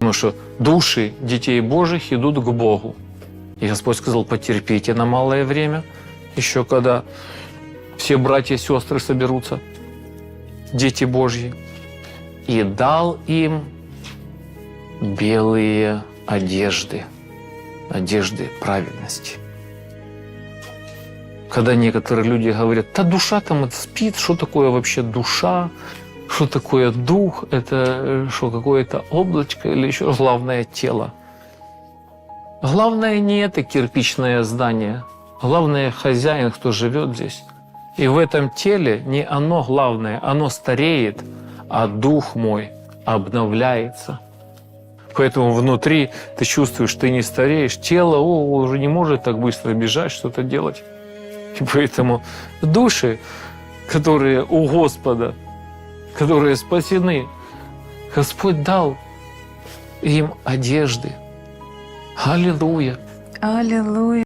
Потому что души детей Божьих идут к Богу. И Господь сказал: потерпите на малое время, еще когда все братья и сестры соберутся, дети Божьи. И дал им белые одежды, одежды праведности. Когда некоторые люди говорят: да душа там спит, что такое вообще душа, что такое дух, это что, какое-то облачко или еще главное тело. Главное не это кирпичное здание, главное хозяин, кто живет здесь. И в этом теле не оно главное, оно стареет, а дух мой обновляется. Поэтому внутри ты чувствуешь, ты не стареешь, тело уже не может так быстро бежать, что-то делать. И поэтому души, которые у Господа, которые спасены, Господь дал им одежды. Аллилуйя! Аллилуйя!